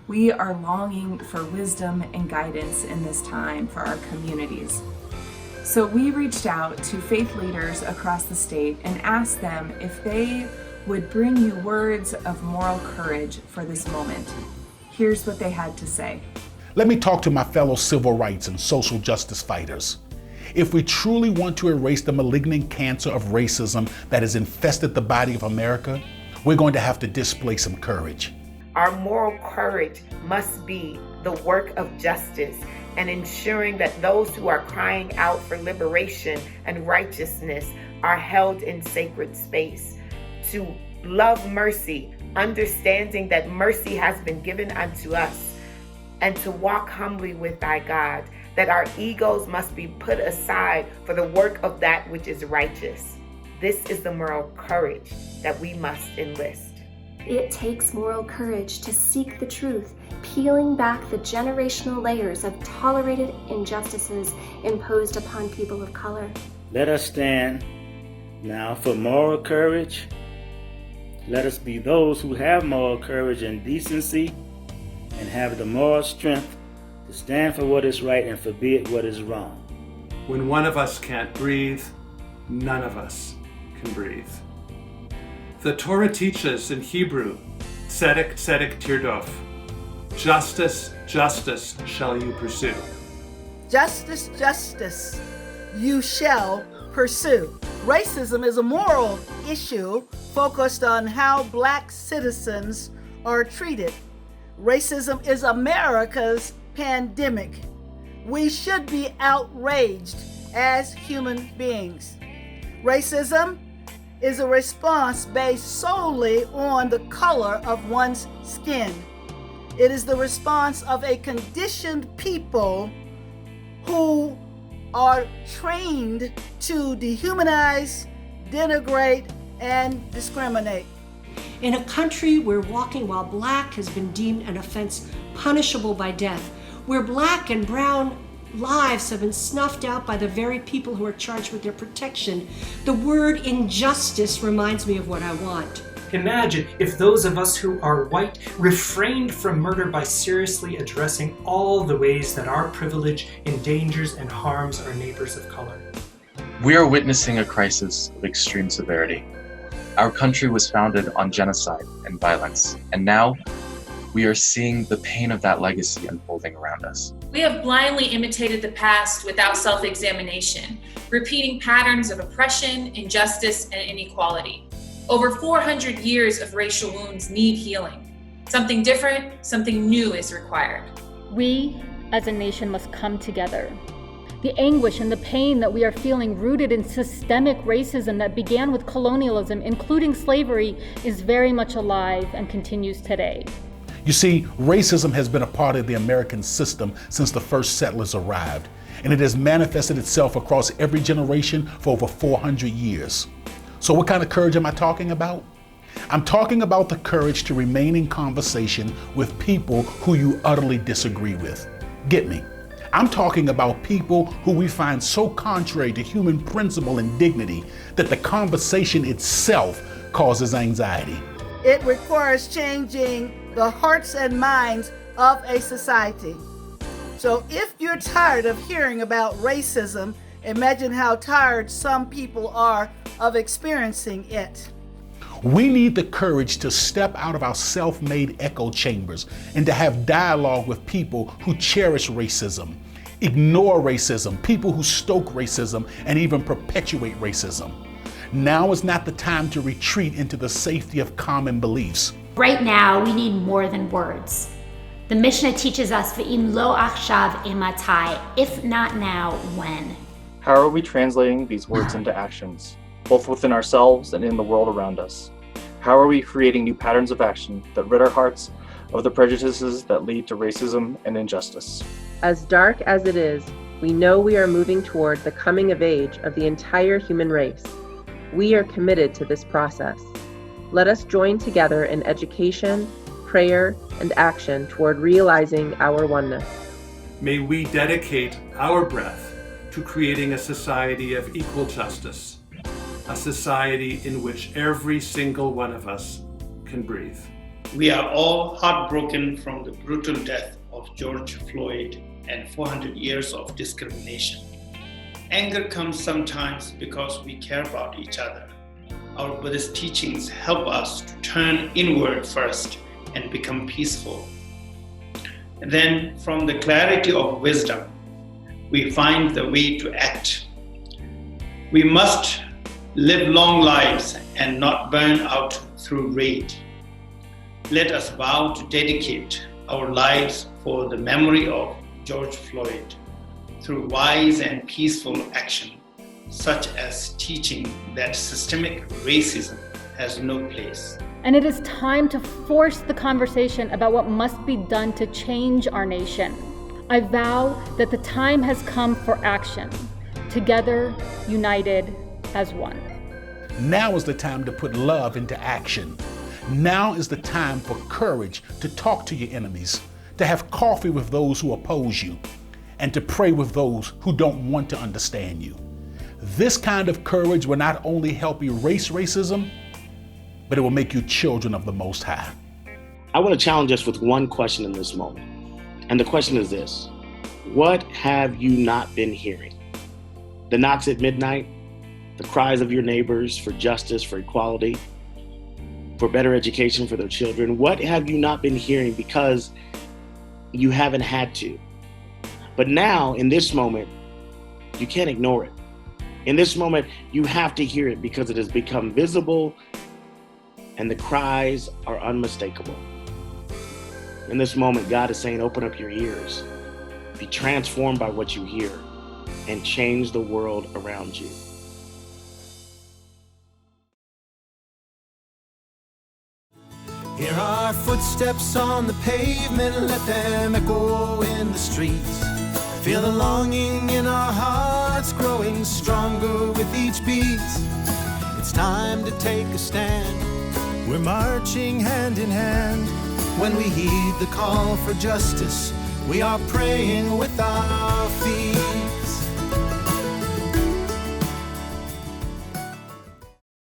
We are longing for wisdom and guidance in this time for our communities. So we reached out to faith leaders across the state and asked them if they would bring you words of moral courage for this moment. Here's what they had to say. Let me talk to my fellow civil rights and social justice fighters. If we truly want to erase the malignant cancer of racism that has infested the body of America, we're going to have to display some courage. Our moral courage must be the work of justice and ensuring that those who are crying out for liberation and righteousness are held in sacred space. To love mercy, understanding that mercy has been given unto us, and to walk humbly with thy God, that our egos must be put aside for the work of that which is righteous. This is the moral courage that we must enlist. It takes moral courage to seek the truth, peeling back the generational layers of tolerated injustices imposed upon people of color. Let us stand now for moral courage. Let us be those who have moral courage and decency and have the moral strength to stand for what is right and forbid what is wrong. When one of us can't breathe, none of us can breathe. The Torah teaches in Hebrew, tzedek, tzedek tirdof. Justice, justice shall you pursue. Justice, justice you shall pursue. Racism is a moral issue focused on how Black citizens are treated. Racism is America's pandemic. We should be outraged as human beings. Racism is a response based solely on the color of one's skin. It is the response of a conditioned people who are trained to dehumanize, denigrate, and discriminate. In a country where walking while Black has been deemed an offense punishable by death, where Black and brown lives have been snuffed out by the very people who are charged with their protection, the word injustice reminds me of what I want. Imagine if those of us who are white refrained from murder by seriously addressing all the ways that our privilege endangers and harms our neighbors of color. We are witnessing a crisis of extreme severity. Our country was founded on genocide and violence, and now we are seeing the pain of that legacy unfolding around us. We have blindly imitated the past without self-examination, repeating patterns of oppression, injustice, and inequality. Over 400 years of racial wounds need healing. Something different, something new is required. We, as a nation, must come together. The anguish and the pain that we are feeling, rooted in systemic racism that began with colonialism, including slavery, is very much alive and continues today. You see, racism has been a part of the American system since the first settlers arrived, and it has manifested itself across every generation for over 400 years. So what kind of courage am I talking about? I'm talking about the courage to remain in conversation with people who you utterly disagree with. Get me? I'm talking about people who we find so contrary to human principle and dignity that the conversation itself causes anxiety. It requires changing the hearts and minds of a society. So if you're tired of hearing about racism, imagine how tired some people are of experiencing it. We need the courage to step out of our self-made echo chambers and to have dialogue with people who cherish racism, ignore racism, people who stoke racism, and even perpetuate racism. Now is not the time to retreat into the safety of common beliefs. Right now, we need more than words. The Mishnah teaches us, Ve'im lo achshav imatai, if not now, when? How are we translating these words into actions, both within ourselves and in the world around us? How are we creating new patterns of action that rid our hearts of the prejudices that lead to racism and injustice? As dark as it is, we know we are moving toward the coming of age of the entire human race. We are committed to this process. Let us join together in education, prayer, and action toward realizing our oneness. May we dedicate our breath to creating a society of equal justice, a society in which every single one of us can breathe. We are all heartbroken from the brutal death of George Floyd and 400 years of discrimination. Anger comes sometimes because we care about each other. Our Buddhist teachings help us to turn inward first and become peaceful. And then, from the clarity of wisdom, we find the way to act. We must live long lives and not burn out through rage. Let us vow to dedicate our lives for the memory of George Floyd through wise and peaceful action, such as teaching that systemic racism has no place. And it is time to force the conversation about what must be done to change our nation. I vow that the time has come for action, together, united as one. Now is the time to put love into action. Now is the time for courage to talk to your enemies, to have coffee with those who oppose you, and to pray with those who don't want to understand you. This kind of courage will not only help erase racism, but it will make you children of the Most High. I want to challenge us with one question in this moment. And the question is this: what have you not been hearing? The knocks at midnight, the cries of your neighbors for justice, for equality, for better education for their children. What have you not been hearing because you haven't had to? But now, in this moment, you can't ignore it. In this moment, you have to hear it because it has become visible and the cries are unmistakable. In this moment, God is saying, open up your ears, be transformed by what you hear, and change the world around you. Hear our footsteps on the pavement, let them echo in the streets. Feel the longing in our hearts growing stronger with each beat. It's time to take a stand. We're marching hand in hand. When we heed the call for justice, we are praying with our